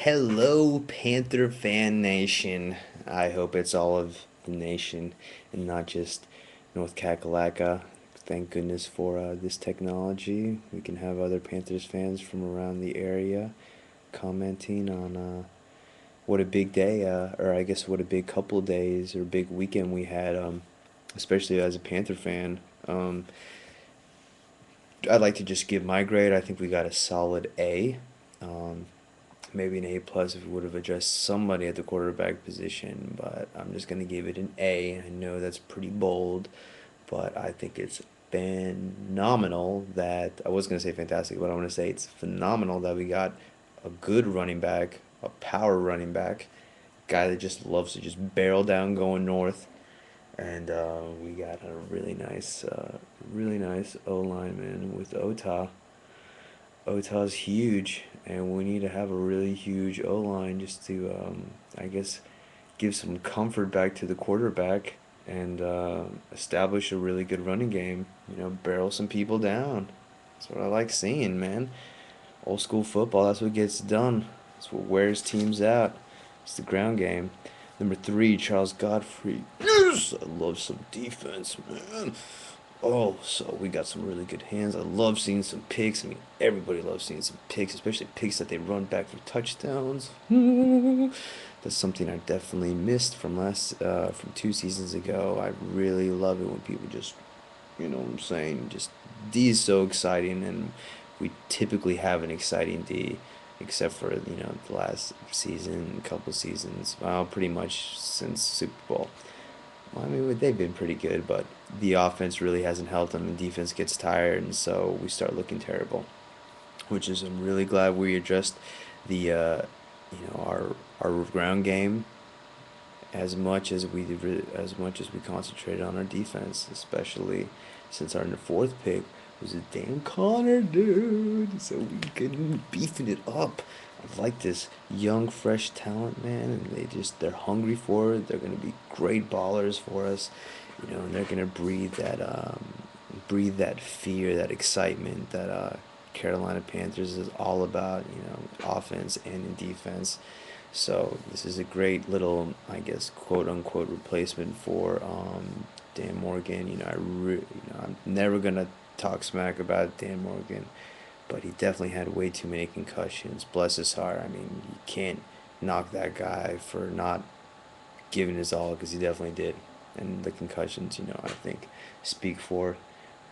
Hello, Panther fan nation. I hope it's all of the nation and not just North Kakalaka. Thank goodness for this technology. We can have other Panthers fans from around the area commenting on what a big day, or I guess what a big couple days or big weekend we had, especially as a Panther fan. I'd like to just give my grade. I think we got a solid A. Um, Maybe an A plus if we would have addressed somebody at the quarterback position, but I'm just gonna give it an A. I know that's pretty bold, but I think it's phenomenal that I was gonna say fantastic, but I'm gonna say it's phenomenal that we got a good running back, a power running back, guy that just loves to just barrel down going north, and we got a really nice O lineman with Ota. Ota's huge, and we need to have a really huge O line just to, I guess, give some comfort back to the quarterback and establish a really good running game. Barrel some people down. That's what I like seeing, man. Old school football, that's what gets done. That's what wears teams out. It's the ground game. Number three, Charles Godfrey. Yes! I love some defense, man. Oh, so we got some really good hands. I love seeing some picks. I mean, everybody loves seeing some picks, especially picks that they run back for touchdowns. That's something I definitely missed from 2 seasons ago. I really love it when people just, you know what I'm saying, just D is so exciting, and we typically have an exciting D, except for the last season, couple seasons, well, pretty much since Super Bowl. Well, I mean, they've been pretty good, but the offense really hasn't helped them. The defense gets tired, and so we start looking terrible. Which is, I'm really glad we addressed the, our ground game as much as we concentrated on our defense, especially since our fourth pick was a Dan Connor, dude. So we could beefing it up. I like this young, fresh talent, man, and they're hungry for it. They're gonna be great ballers for us, and they're gonna breathe that fear, that excitement that Carolina Panthers is all about, offense and in defense. So this is a great little, I guess, quote unquote replacement for Dan Morgan. I'm never gonna talk smack about Dan Morgan, but he definitely had way too many concussions. Bless his heart. I mean, you can't knock that guy for not giving his all because he definitely did. And the concussions, I think speak for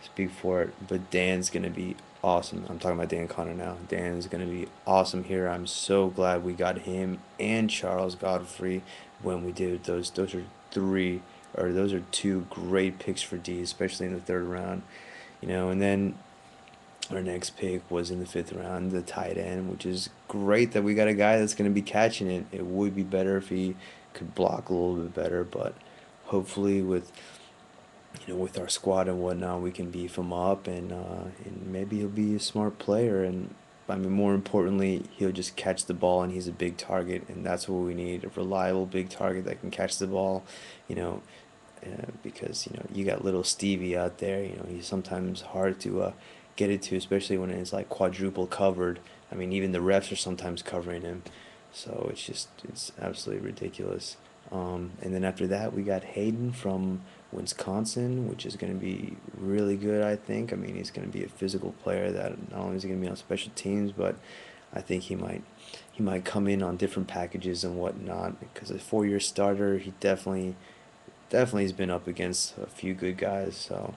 speak for it. But Dan's gonna be awesome. I'm talking about Dan Connor now. Dan's gonna be awesome here. I'm so glad we got him and Charles Godfrey when we did. Those are three or those are two great picks for D, especially in the third round. And then our next pick was in the fifth round, the tight end, which is great that we got a guy that's going to be catching it. It would be better if he could block a little bit better, but hopefully with our squad and whatnot, we can beef him up, and maybe he'll be a smart player. And I mean, more importantly, he'll just catch the ball, and he's a big target, and that's what we need, a reliable big target that can catch the ball, you know, because you got little Stevie out there. He's sometimes hard to get it to, especially when it's like quadruple covered. I mean, even the refs are sometimes covering him, so it's absolutely ridiculous. And then after that, we got Hayden from Wisconsin, which is going to be really good, I think. I mean, he's going to be a physical player that not only is he going to be on special teams, but I think he might come in on different packages and whatnot because a 4-year starter, he definitely has been up against a few good guys, so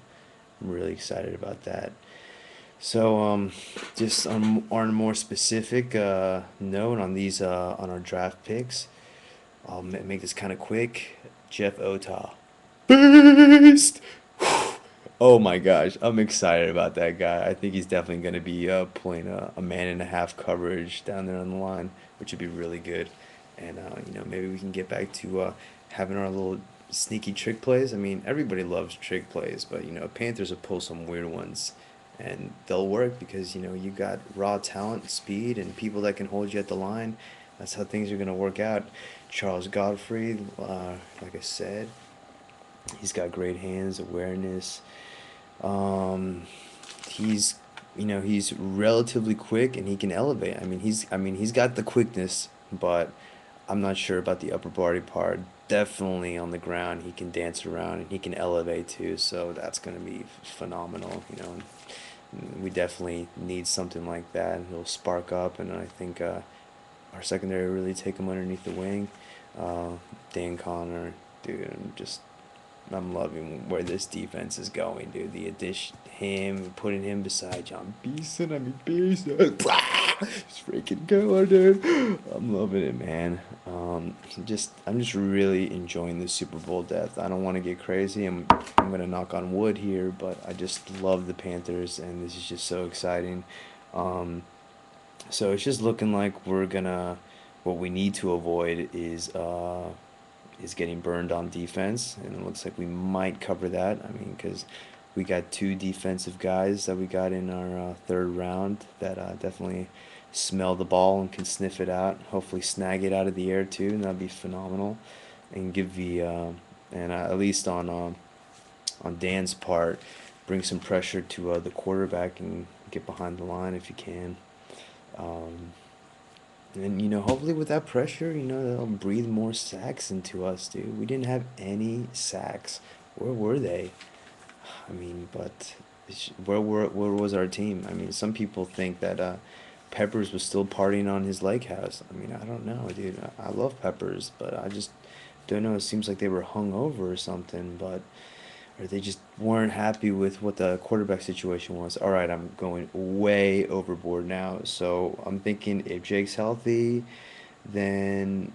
I'm really excited about that. So, just on a more specific note on these on our draft picks, I'll make this kind of quick. Jeff Ota, beast. Oh my gosh, I'm excited about that guy. I think he's definitely going to be playing a man and a half coverage down there on the line, which would be really good. And maybe we can get back to having our little sneaky trick plays. I mean, everybody loves trick plays, but Panthers will pull some weird ones, and they'll work because you got raw talent, speed, and people that can hold you at the line. That's how things are going to work out. Charles Godfrey, like I said, he's got great hands, awareness. Um, he's he's relatively quick and he can elevate. I mean, he's got the quickness but I'm not sure about the upper body part. Definitely on the ground, he can dance around and he can elevate too, so that's going to be phenomenal, you know. We definitely need something like that. He'll spark up, and I think our secondary really take him underneath the wing. Uh, Dan Connor, dude, I'm loving where this defense is going, dude. The addition, him, putting him beside John Beeson. I mean, Beeson. It's freaking killer, dude. I'm loving it, man. I'm just really enjoying the Super Bowl depth. I don't want to get crazy. I'm gonna knock on wood here, but I just love the Panthers, and this is just so exciting. Um, so it's just looking like we're gonna. What we need to avoid is getting burned on defense, and it looks like we might cover that. I mean, because we got two defensive guys that we got in our third round that definitely smell the ball and can sniff it out. Hopefully, snag it out of the air too, and that'd be phenomenal. And give the and at least on Dan's part, bring some pressure to the quarterback and get behind the line if you can. Um, and hopefully with that pressure, they'll breathe more sacks into us, dude. We didn't have any sacks. Where were they? I mean, but where was our team? I mean, some people think that Peppers was still partying on his lake house. I mean, I don't know, dude. I love Peppers, but I just don't know. It seems like they were hung over or something, but or they just weren't happy with what the quarterback situation was. All right, I'm going way overboard now. So I'm thinking if Jake's healthy, then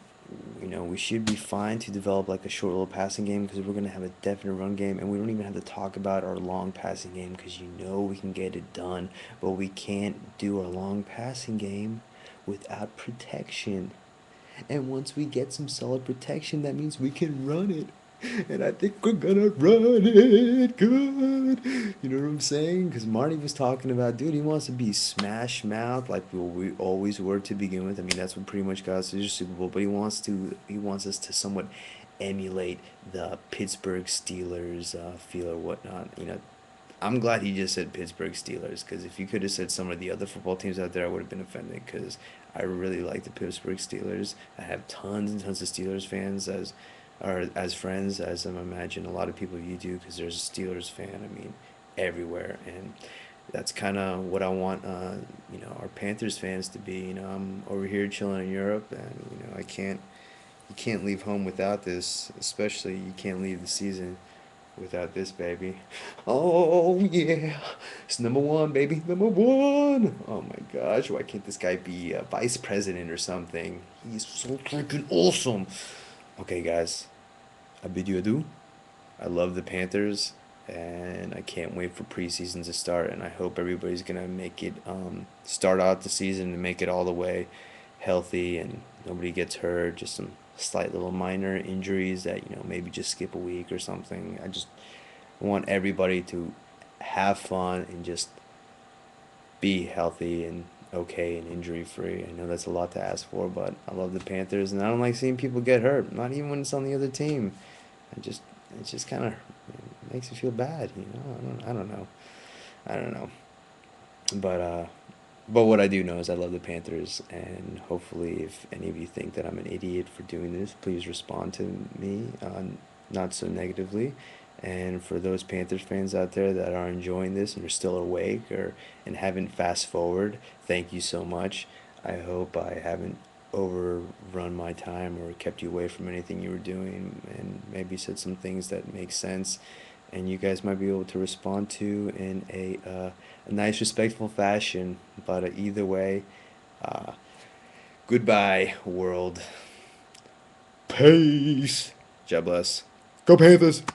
we should be fine to develop like a short little passing game because we're gonna have a definite run game, and we don't even have to talk about our long passing game because we can get it done, but we can't do our long passing game without protection. And once we get some solid protection, that means we can run it. And I think we're gonna run it good. You know what I'm saying? Because Marty was talking about, dude, he wants to be smash mouth like we always were to begin with. I mean, that's what pretty much got us to the Super Bowl. But he wants us to somewhat emulate the Pittsburgh Steelers feel or whatnot. I'm glad he just said Pittsburgh Steelers because if you could have said some of the other football teams out there, I would have been offended because I really like the Pittsburgh Steelers. I have tons and tons of Steelers fans as friends, as I imagine a lot of people you do because there's a Steelers fan. I mean, everywhere, and that's kind of what I want. Our Panthers fans to be. I'm over here chilling in Europe, and you can't leave home without this. Especially you can't leave the season without this, baby. Oh yeah, it's number one, baby, number one. Oh my gosh, why can't this guy be a vice president or something? He's so freaking awesome. Okay, guys, I bid you adieu. I love the Panthers, and I can't wait for preseason to start. And I hope everybody's gonna make it start out the season and make it all the way healthy, and nobody gets hurt. Just some slight little minor injuries that maybe just skip a week or something. I just want everybody to have fun and just be healthy and okay and injury free. I know that's a lot to ask for, but I love the Panthers, and I don't like seeing people get hurt. Not even when it's on the other team. I just it just kind of makes me feel bad. I don't know. I don't know. But what I do know is I love the Panthers, and hopefully, if any of you think that I'm an idiot for doing this, please respond to me, not so negatively. And for those Panthers fans out there that are enjoying this and are still awake and haven't fast forward, thank you so much. I hope I haven't overrun my time or kept you away from anything you were doing, and maybe said some things that make sense and you guys might be able to respond to in a nice, respectful fashion. But either way, uh, goodbye, world. Peace. God bless. Go Panthers.